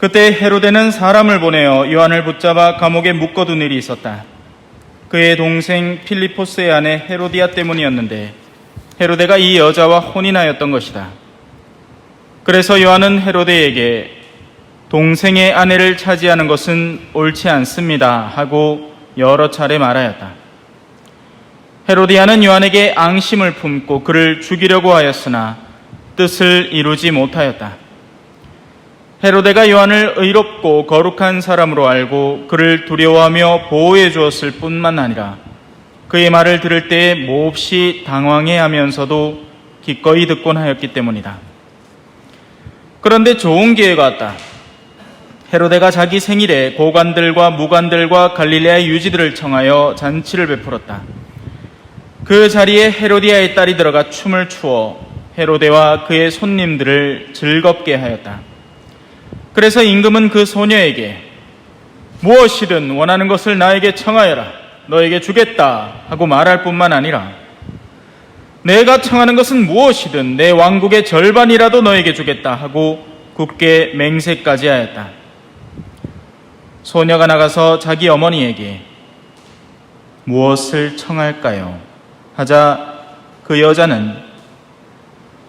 그때 헤로데는 사람을 보내어 요한을 붙잡아 감옥에 묶어둔 일이 있었다. 그의 동생 필리포스의 아내 헤로디아 때문이었는데 헤로데가 이 여자와 혼인하였던 것이다. 그래서 요한은 헤로데에게 동생의 아내를 차지하는 것은 옳지 않습니다 하고 여러 차례 말하였다. 헤로디아는 요한에게 앙심을 품고 그를 죽이려고 하였으나 뜻을 이루지 못하였다. 헤로데가 요한을 의롭고 거룩한 사람으로 알고 그를 두려워하며 보호해 주었을 뿐만 아니라 그의 말을 들을 때에 몹시 당황해하면서도 기꺼이 듣곤 하였기 때문이다. 그런데 좋은 기회가 왔다. 헤로데가 자기 생일에 고관들과 무관들과 갈릴레아의 유지들을 청하여 잔치를 베풀었다. 그 자리에 헤로디아의 딸이 들어가 춤을 추어 헤로데와 그의 손님들을 즐겁게 하였다. 그래서 임금은 그 소녀에게 무엇이든 원하는 것을 나에게 청하여라, 너에게 주겠다 하고 말할 뿐만 아니라 내가 청하는 것은 무엇이든 내 왕국의 절반이라도 너에게 주겠다 하고 굳게 맹세까지 하였다. 소녀가 나가서 자기 어머니에게 무엇을 청할까요? 하자 그 여자는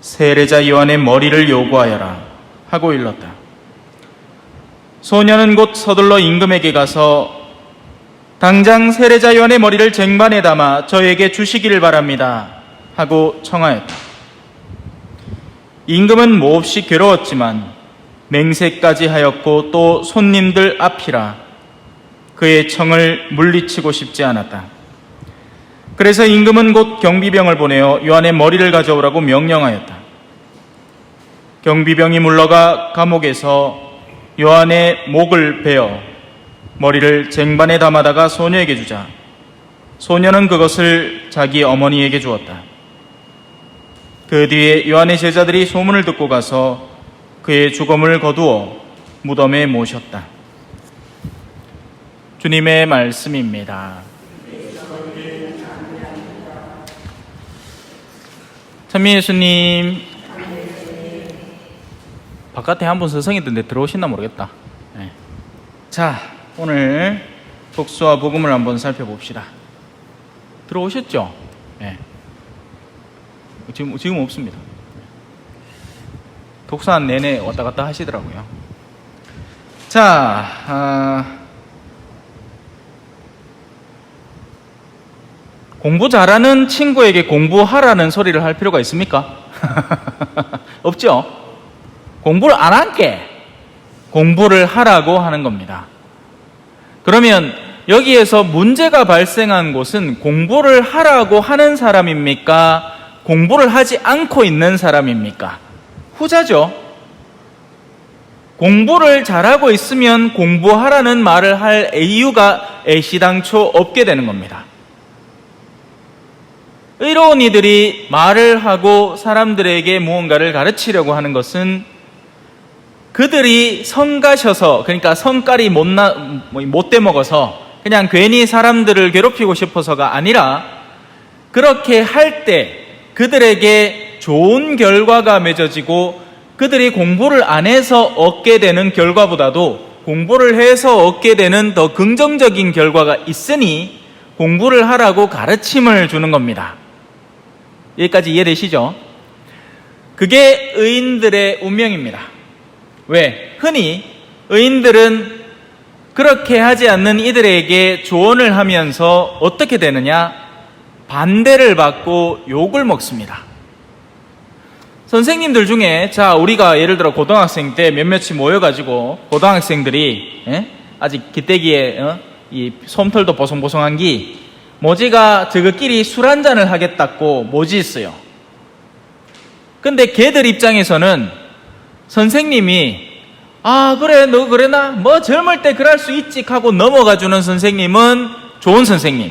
세례자 요한의 머리를 요구하여라 하고 일렀다. 소녀는 곧 서둘러 임금에게 가서 당장 세례자 요한의 머리를 쟁반에 담아 저에게 주시기를 바랍니다 하고 청하였다. 임금은 몹시 괴로웠지만 맹세까지 하였고 또 손님들 앞이라 그의 청을 물리치고 싶지 않았다. 그래서 임금은 곧 경비병을 보내어 요한의 머리를 가져오라고 명령하였다. 경비병이 물러가 감옥에서 요한의 목을 베어 머리를 쟁반에 담아다가 소녀에게 주자 소녀는 그것을 자기 어머니에게 주었다. 그 뒤에 요한의 제자들이 소문을 듣고 가서 그의 죽음을 거두어 무덤에 모셨다. 주님의 말씀입니다. 찬미 예수님, 바깥에 한 분 서성이던데 들어오셨나 모르겠다. 네. 자, 오늘 복수와 복음을 한번 살펴봅시다. 들어오셨죠? 네. 지금 없습니다. 독서한 내내 왔다 갔다 하시더라고요. 자, 공부 잘하는 친구에게 공부하라는 소리를 할 필요가 있습니까? 없죠? 공부를 안 할게 공부를 하라고 하는 겁니다. 그러면 여기에서 문제가 발생한 곳은 공부를 하라고 하는 사람입니까? 공부를 하지 않고 있는 사람입니까? 후자죠. 공부를 잘하고 있으면 공부하라는 말을 할 이유가 애시당초 없게 되는 겁니다. 의로운 이들이 말을 하고 사람들에게 무언가를 가르치려고 하는 것은 그들이 성가셔서, 그러니까 성깔이 못돼 먹어서 그냥 괜히 사람들을 괴롭히고 싶어서가 아니라 그렇게 할 때 그들에게 좋은 결과가 맺어지고 그들이 공부를 안 해서 얻게 되는 결과보다도 공부를 해서 얻게 되는 더 긍정적인 결과가 있으니 공부를 하라고 가르침을 주는 겁니다. 여기까지 이해되시죠? 그게 의인들의 운명입니다. 왜? 흔히 의인들은 그렇게 하지 않는 이들에게 조언을 하면서 어떻게 되느냐? 반대를 받고 욕을 먹습니다. 선생님들 중에, 자, 우리가 예를 들어 고등학생 때 몇몇이 모여가지고 고등학생들이 아직 기대기에 이 솜털도 보송보송한 기 모지가 저거끼리 술 한잔을 하겠다고 모지 있어요. 근데 걔들 입장에서는 선생님이 그래 너 그래나 뭐 젊을 때 그럴 수 있지 하고 넘어가주는 선생님은 좋은 선생님.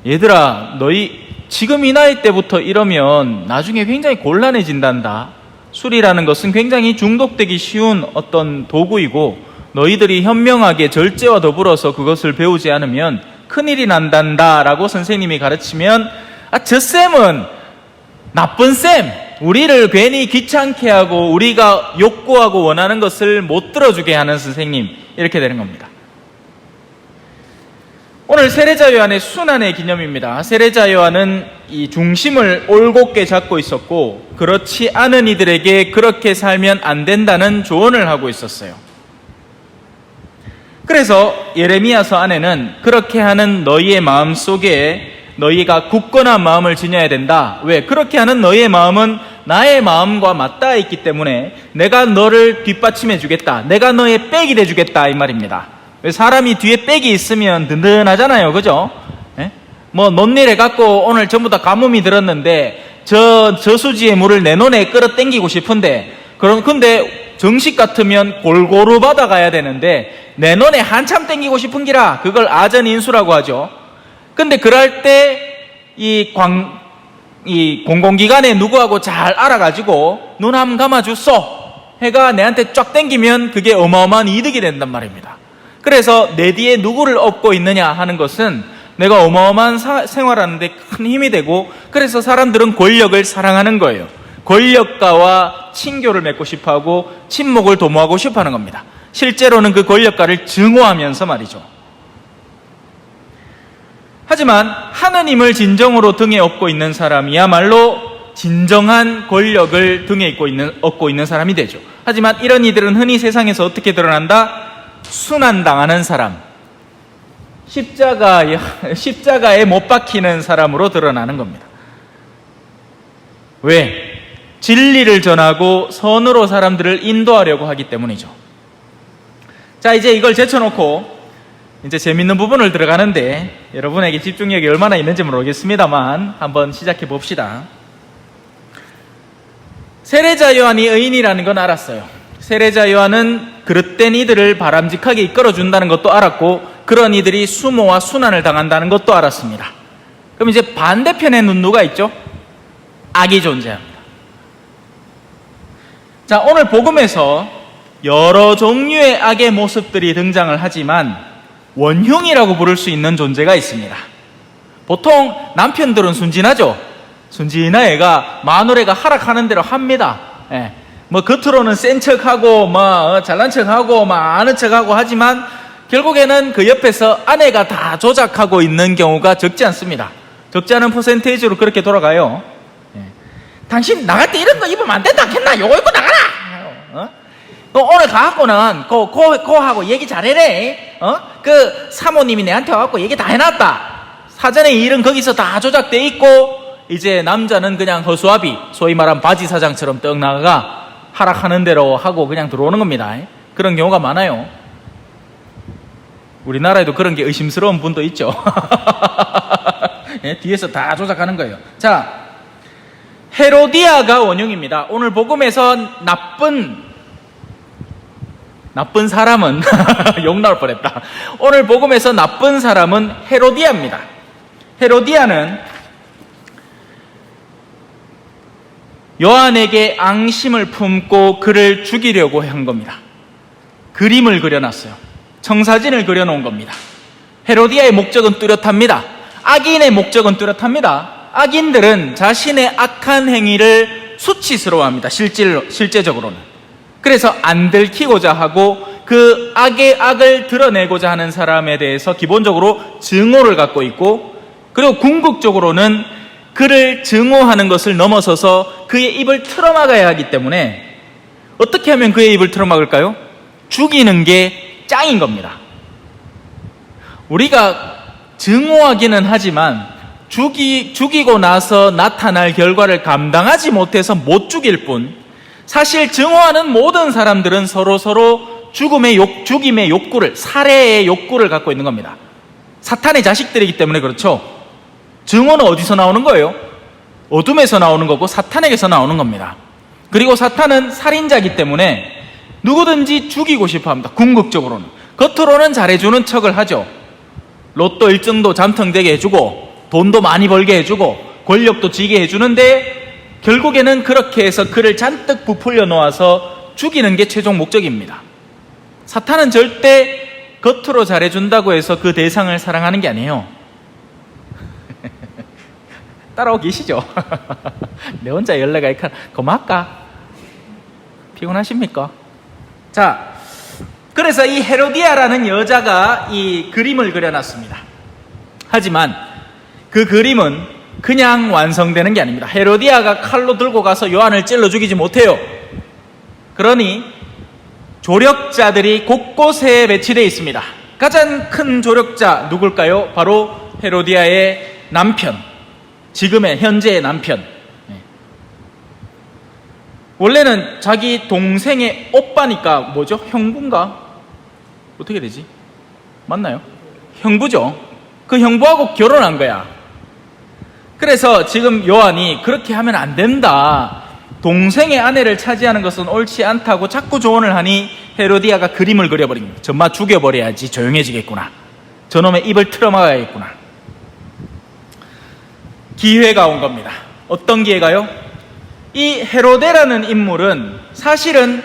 얘들아 너희 지금 이 나이 때부터 이러면 나중에 굉장히 곤란해진단다. 술이라는 것은 굉장히 중독되기 쉬운 어떤 도구이고 너희들이 현명하게 절제와 더불어서 그것을 배우지 않으면 큰일이 난단다 라고 선생님이 가르치면 저 쌤은 나쁜 쌤, 우리를 괜히 귀찮게 하고 우리가 욕구하고 원하는 것을 못 들어주게 하는 선생님, 이렇게 되는 겁니다. 오늘 세례자 요한의 순환의 기념입니다. 세례자 요한은 이 중심을 올곧게 잡고 있었고, 그렇지 않은 이들에게 그렇게 살면 안 된다는 조언을 하고 있었어요. 그래서 예레미야서 안에는 그렇게 하는 너희의 마음 속에 너희가 굳건한 마음을 지녀야 된다. 왜? 그렇게 하는 너희의 마음은 나의 마음과 맞닿아 있기 때문에 내가 너를 뒷받침해 주겠다. 내가 너의 백이 돼 주겠다, 이 말입니다. 왜? 사람이 뒤에 백이 있으면 든든하잖아요. 그죠? 예? 뭐 논일해 갖고 오늘 전부 다 가뭄이 들었는데 저수지의 물을 내 논에 끌어당기고 싶은데, 근데 정식 같으면 골고루 받아가야 되는데 내 논에 한참 땡기고 싶은 기라, 그걸 아전인수라고 하죠. 근데 그럴 때 이 공공기관에 누구하고 잘 알아가지고 눈 한번 감아줬어 해가 내한테 쫙 땡기면 그게 어마어마한 이득이 된단 말입니다. 그래서 내 뒤에 누구를 업고 있느냐 하는 것은 내가 어마어마한 생활하는데 큰 힘이 되고, 그래서 사람들은 권력을 사랑하는 거예요. 권력가와 친교를 맺고 싶어하고 친목을 도모하고 싶어하는 겁니다. 실제로는 그 권력가를 증오하면서 말이죠. 하지만 하느님을 진정으로 등에 업고 있는 사람이야말로 진정한 권력을 등에 업고 있는 사람이 되죠. 하지만 이런 이들은 흔히 세상에서 어떻게 드러난다? 순환당하는 사람, 십자가에 못 박히는 사람으로 드러나는 겁니다. 왜? 진리를 전하고 선으로 사람들을 인도하려고 하기 때문이죠. 자, 이제 이걸 제쳐놓고 이제 재밌는 부분을 들어가는데, 여러분에게 집중력이 얼마나 있는지 모르겠습니다만 한번 시작해 봅시다. 세례자 요한이 의인이라는 건 알았어요. 세례자 요한은 그릇된 이들을 바람직하게 이끌어준다는 것도 알았고, 그런 이들이 수모와 순환을 당한다는 것도 알았습니다. 그럼 이제 반대편에는 누가 있죠? 악이 존재합니다. 자, 오늘 복음에서 여러 종류의 악의 모습들이 등장을 하지만 원흉이라고 부를 수 있는 존재가 있습니다. 보통 남편들은 순진하죠. 순진한 애가 마누라가 하락하는 대로 합니다. 예. 뭐 겉으로는 센 척하고 뭐 잘난 척하고 뭐 아는 척하고 하지만 결국에는 그 옆에서 아내가 다 조작하고 있는 경우가 적지 않습니다. 적지 않은 퍼센테이지로 그렇게 돌아가요. 예. 당신 나갈 때 이런 거 입으면 안 된다 했나? 요거 입고 나가라. 너 오늘 가갖고는 하고 얘기 잘해래. 그 사모님이 내한테 와갖고 얘기 다 해놨다. 사전에 일은 거기서 다 조작돼 있고, 이제 남자는 그냥 허수아비, 소위 말하면 바지 사장처럼 떡 나가가 하락하는 대로 하고 그냥 들어오는 겁니다. 그런 경우가 많아요. 우리나라에도 그런 게 의심스러운 분도 있죠. 예, 뒤에서 다 조작하는 거예요. 자, 헤로디아가 원흉입니다. 오늘 복음에서 나쁜 사람은 욕 나올 뻔했다. 오늘 복음에서 나쁜 사람은 헤로디아입니다. 헤로디아는 요한에게 앙심을 품고 그를 죽이려고 한 겁니다. 그림을 그려놨어요. 청사진을 그려놓은 겁니다. 헤로디아의 목적은 뚜렷합니다. 악인의 목적은 뚜렷합니다. 악인들은 자신의 악한 행위를 수치스러워합니다. 실제적으로는. 그래서 안 들키고자 하고 그 악의 악을 드러내고자 하는 사람에 대해서 기본적으로 증오를 갖고 있고, 그리고 궁극적으로는 그를 증오하는 것을 넘어서서 그의 입을 틀어막아야 하기 때문에 어떻게 하면 그의 입을 틀어막을까요? 죽이는 게 짱인 겁니다. 우리가 증오하기는 하지만 죽이고 나서 나타날 결과를 감당하지 못해서 못 죽일 뿐, 사실 증오하는 모든 사람들은 서로 죽임의 욕구를, 살해의 욕구를 갖고 있는 겁니다. 사탄의 자식들이기 때문에 그렇죠. 증오는 어디서 나오는 거예요? 어둠에서 나오는 거고 사탄에게서 나오는 겁니다. 그리고 사탄은 살인자이기 때문에 누구든지 죽이고 싶어 합니다. 궁극적으로는. 겉으로는 잘해주는 척을 하죠. 로또 1등도 잠통되게 해주고 돈도 많이 벌게 해주고 권력도 지게 해주는데, 결국에는 그렇게 해서 그를 잔뜩 부풀려 놓아서 죽이는 게 최종 목적입니다. 사탄은 절대 겉으로 잘해준다고 해서 그 대상을 사랑하는 게 아니에요. 따라오고 계시죠? 내 혼자 연래가 이렇게 고맙까? 피곤하십니까? 자, 그래서 이 헤로디아라는 여자가 이 그림을 그려놨습니다. 하지만 그 그림은 그냥 완성되는 게 아닙니다. 헤로디아가 칼로 들고 가서 요한을 찔러 죽이지 못해요. 그러니 조력자들이 곳곳에 배치되어 있습니다. 가장 큰 조력자 누굴까요? 바로 헤로디아의 남편, 지금의 현재의 남편. 원래는 자기 동생의 오빠니까 뭐죠? 형부인가? 어떻게 되지? 맞나요? 형부죠. 그 형부하고 결혼한 거야. 그래서 지금 요한이 그렇게 하면 안 된다, 동생의 아내를 차지하는 것은 옳지 않다고 자꾸 조언을 하니 헤로디아가 그림을 그려버린 겁니다. 저마 죽여버려야지 조용해지겠구나, 저놈의 입을 틀어막아야겠구나. 기회가 온 겁니다. 어떤 기회가요? 이 헤로데라는 인물은 사실은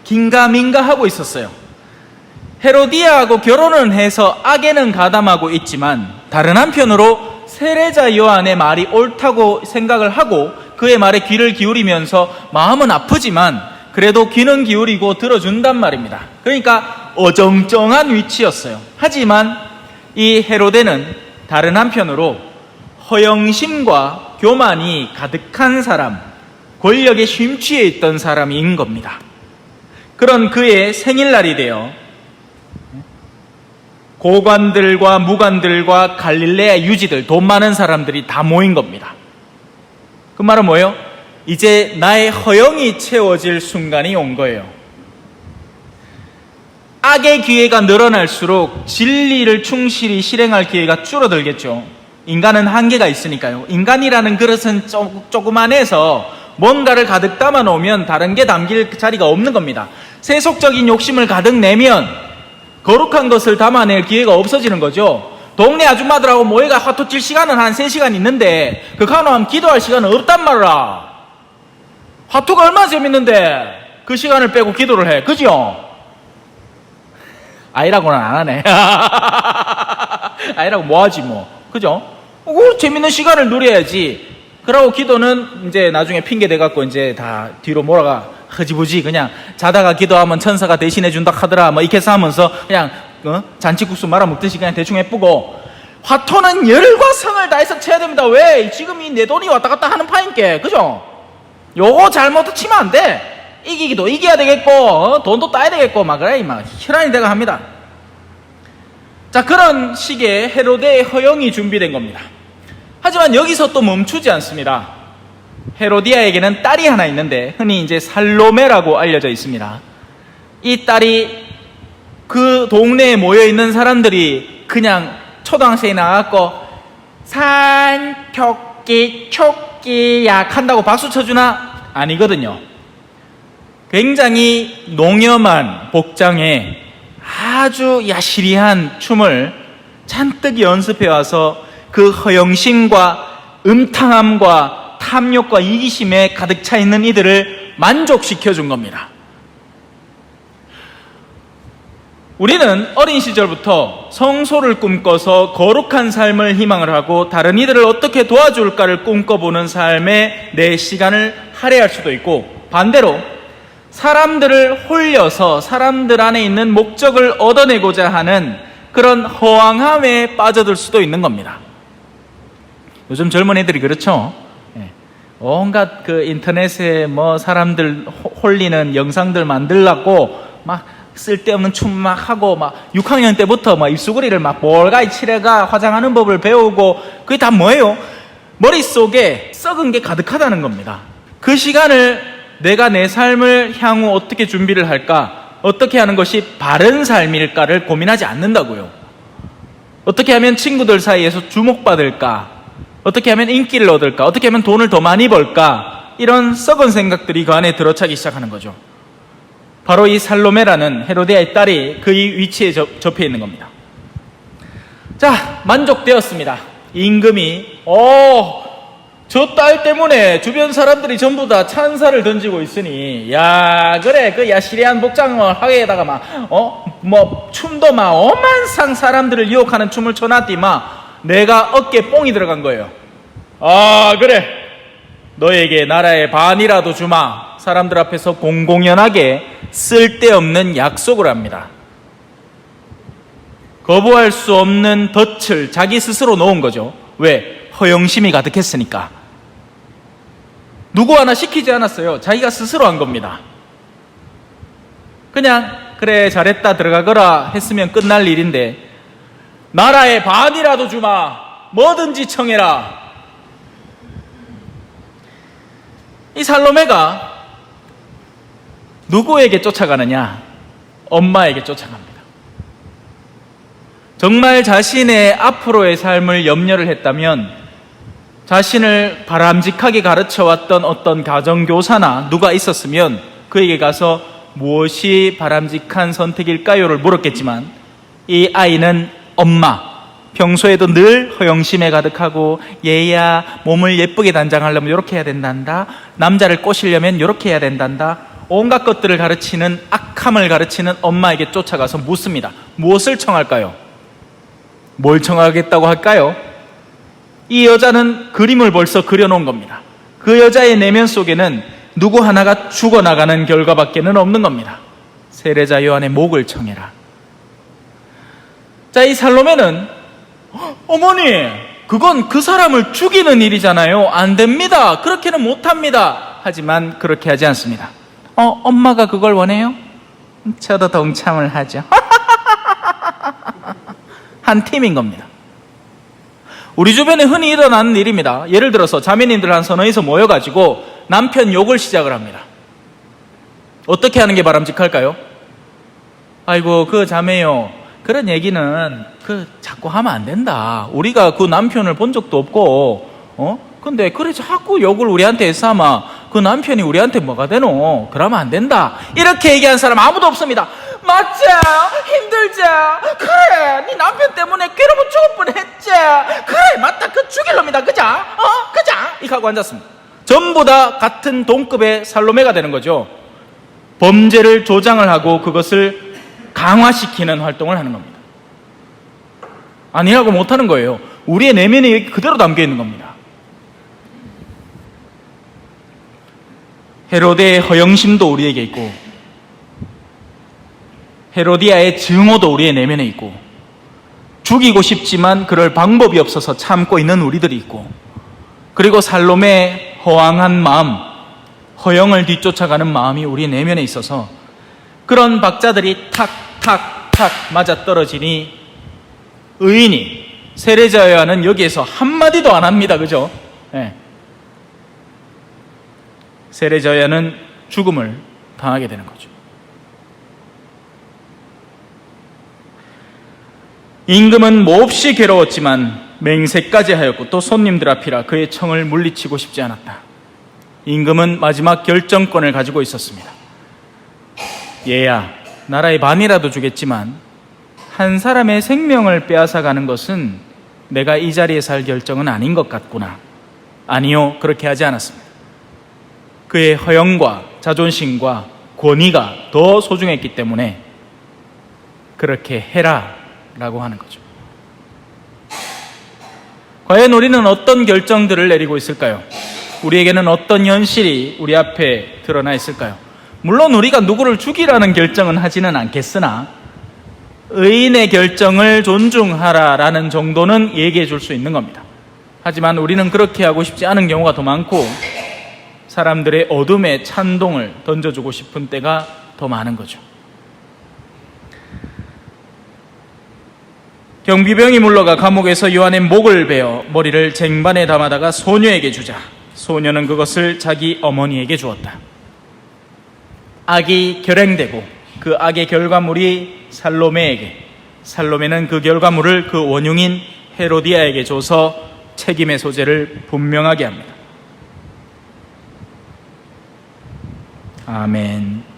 긴가민가하고 있었어요. 헤로디아하고 결혼은 해서 악에는 가담하고 있지만 다른 한편으로 세례자 요한의 말이 옳다고 생각을 하고 그의 말에 귀를 기울이면서 마음은 아프지만 그래도 귀는 기울이고 들어준단 말입니다. 그러니까 어정쩡한 위치였어요. 하지만 이 헤로데는 다른 한편으로 허영심과 교만이 가득한 사람, 권력에 심취해 있던 사람인 겁니다. 그런 그의 생일날이 되어 고관들과 무관들과 갈릴레아 유지들, 돈 많은 사람들이 다 모인 겁니다. 그 말은 뭐예요? 이제 나의 허영이 채워질 순간이 온 거예요. 악의 기회가 늘어날수록 진리를 충실히 실행할 기회가 줄어들겠죠. 인간은 한계가 있으니까요. 인간이라는 그릇은 조그만해서 뭔가를 가득 담아 놓으면 다른 게 담길 자리가 없는 겁니다. 세속적인 욕심을 가득 내면 거룩한 것을 담아낼 기회가 없어지는 거죠. 동네 아줌마들하고 모여가 화투 칠 시간은 한 3시간 있는데 그 간호하면 기도할 시간은 없단 말이야. 화투가 얼마나 재밌는데 그 시간을 빼고 기도를 해. 그죠? 아이라고는 안 하네. 아이라고 뭐하지 뭐. 그죠? 그 재밌는 시간을 누려야지. 그러고 기도는 이제 나중에 핑계 대갖고 이제 다 뒤로 몰아가 흐지부지 그냥 자다가 기도하면 천사가 대신해 준다 하더라 뭐 이렇게 해서 하면서 그냥 잔치국수 말아먹듯이 그냥 대충 해쁘고, 화토는 열과 성을 다해서 쳐야 됩니다. 왜? 지금 이 내 돈이 왔다 갔다 하는 파인게, 그죠? 요거 잘못 치면 안 돼. 이기기도 이겨야 되겠고 돈도 따야 되겠고 막 그래 막 혈안이 돼가 합니다. 자, 그런 식의 헤로데의 허영이 준비된 겁니다. 하지만 여기서 또 멈추지 않습니다. 헤로디아에게는 딸이 하나 있는데 흔히 이제 살로메라고 알려져 있습니다. 이 딸이 그 동네에 모여있는 사람들이 그냥 초등학생이 나왔고 산토끼 촉기약 한다고 박수 쳐주나? 아니거든요. 굉장히 농염한 복장에 아주 야시리한 춤을 잔뜩 연습해와서 그 허영심과 음탕함과 탐욕과 이기심에 가득 차 있는 이들을 만족시켜 준 겁니다. 우리는 어린 시절부터 성소를 꿈꿔서 거룩한 삶을 희망을 하고 다른 이들을 어떻게 도와줄까를 꿈꿔보는 삶에 내 시간을 할애할 수도 있고, 반대로 사람들을 홀려서 사람들 안에 있는 목적을 얻어내고자 하는 그런 허황함에 빠져들 수도 있는 겁니다. 요즘 젊은 애들이 그렇죠. 온갖 그 인터넷에 뭐 사람들 홀리는 영상들 만들라고 막 쓸데없는 춤 막 하고 막 6학년 때부터 막 입술구리를 막 볼가이 칠해가 화장하는 법을 배우고, 그게 다 뭐예요? 머릿속에 썩은 게 가득하다는 겁니다. 그 시간을 내가 내 삶을 향후 어떻게 준비를 할까, 어떻게 하는 것이 바른 삶일까를 고민하지 않는다고요. 어떻게 하면 친구들 사이에서 주목받을까, 어떻게 하면 인기를 얻을까, 어떻게 하면 돈을 더 많이 벌까, 이런 썩은 생각들이 그 안에 들어차기 시작하는 거죠. 바로 이 살로메라는 헤로디아의 딸이 그 위치에 접해 있는 겁니다. 자, 만족되었습니다. 임금이 저 딸 때문에 주변 사람들이 전부 다 찬사를 던지고 있으니, 야, 그래, 그 야시리한 복장을 하게다가 뭐 춤도 막 오만상 사람들을 유혹하는 춤을 춰놨디 막 내가 어깨에 뽕이 들어간 거예요. 아, 그래. 너에게 나라의 반이라도 주마. 사람들 앞에서 공공연하게 쓸데없는 약속을 합니다. 거부할 수 없는 덫을 자기 스스로 놓은 거죠. 왜? 허영심이 가득했으니까. 누구 하나 시키지 않았어요. 자기가 스스로 한 겁니다. 그냥 그래 잘했다 들어가거라 했으면 끝날 일인데 나라의 반이라도 주마. 뭐든지 청해라. 이 살로메가 누구에게 쫓아가느냐? 엄마에게 쫓아갑니다. 정말 자신의 앞으로의 삶을 염려를 했다면 자신을 바람직하게 가르쳐왔던 어떤 가정교사나 누가 있었으면 그에게 가서 무엇이 바람직한 선택일까요를 물었겠지만 이 아이는 엄마, 평소에도 늘 허영심에 가득하고 얘야 몸을 예쁘게 단장하려면 이렇게 해야 된단다, 남자를 꼬시려면 이렇게 해야 된단다, 온갖 것들을 가르치는 악함을 가르치는 엄마에게 쫓아가서 묻습니다. 무엇을 청할까요? 뭘 청하겠다고 할까요? 이 여자는 그림을 벌써 그려놓은 겁니다. 그 여자의 내면 속에는 누구 하나가 죽어나가는 결과밖에는 없는 겁니다. 세례자 요한의 목을 청해라. 자, 이 살로메는 어머니, 그건 그 사람을 죽이는 일이잖아요. 안 됩니다. 그렇게는 못합니다. 하지만 그렇게 하지 않습니다. 엄마가 그걸 원해요? 저도 동참을 하죠. 한 팀인 겁니다. 우리 주변에 흔히 일어나는 일입니다. 예를 들어서 자매님들 한 서너이서 모여가지고 남편 욕을 시작을 합니다. 어떻게 하는 게 바람직할까요? 아이고 그 자매요, 그런 얘기는 자꾸 하면 안 된다. 우리가 그 남편을 본 적도 없고 근데 그래 자꾸 욕을 우리한테 삼아 그 남편이 우리한테 뭐가 되노? 그러면 안 된다. 이렇게 얘기한 사람 아무도 없습니다. 맞자, 힘들자, 그래 네 남편 때문에 괴로워 죽을 뻔했지, 그래 맞다, 그 죽일 놈이다, 그자? 그자? 이렇게 하고 앉았습니다. 전부 다 같은 동급의 살로메가 되는 거죠. 범죄를 조장을 하고 그것을 강화시키는 활동을 하는 겁니다. 아니라고 못하는 거예요. 우리의 내면에 그대로 담겨 있는 겁니다. 헤로데의 허영심도 우리에게 있고 헤로디아의 증오도 우리의 내면에 있고 죽이고 싶지만 그럴 방법이 없어서 참고 있는 우리들이 있고 그리고 살로메의 허황한 마음, 허영을 뒤쫓아가는 마음이 우리의 내면에 있어서 그런 박자들이 탁탁탁 맞아떨어지니 의인이 세례자 요한은 여기에서 한마디도 안 합니다. 그죠? 네. 세례자 요한은 죽음을 당하게 되는 거죠. 임금은 몹시 괴로웠지만 맹세까지 하였고 또 손님들 앞이라 그의 청을 물리치고 싶지 않았다. 임금은 마지막 결정권을 가지고 있었습니다. 얘야, 나라의 반이라도 주겠지만 한 사람의 생명을 빼앗아가는 것은 내가 이 자리에 살 결정은 아닌 것 같구나. 아니요, 그렇게 하지 않았습니다. 그의 허영과 자존심과 권위가 더 소중했기 때문에 그렇게 해라 라고 하는 거죠. 과연 우리는 어떤 결정들을 내리고 있을까요? 우리에게는 어떤 현실이 우리 앞에 드러나 있을까요? 물론 우리가 누구를 죽이라는 결정은 하지는 않겠으나 의인의 결정을 존중하라라는 정도는 얘기해 줄 수 있는 겁니다. 하지만 우리는 그렇게 하고 싶지 않은 경우가 더 많고 사람들의 어둠에 찬동을 던져주고 싶은 때가 더 많은 거죠. 경비병이 물러가 감옥에서 요한의 목을 베어 머리를 쟁반에 담아다가 소녀에게 주자 소녀는 그것을 자기 어머니에게 주었다. 악이 결행되고 그 악의 결과물이 살로메에게, 살로메는 그 결과물을 그 원흉인 헤로디아에게 줘서 책임의 소재를 분명하게 합니다. 아멘.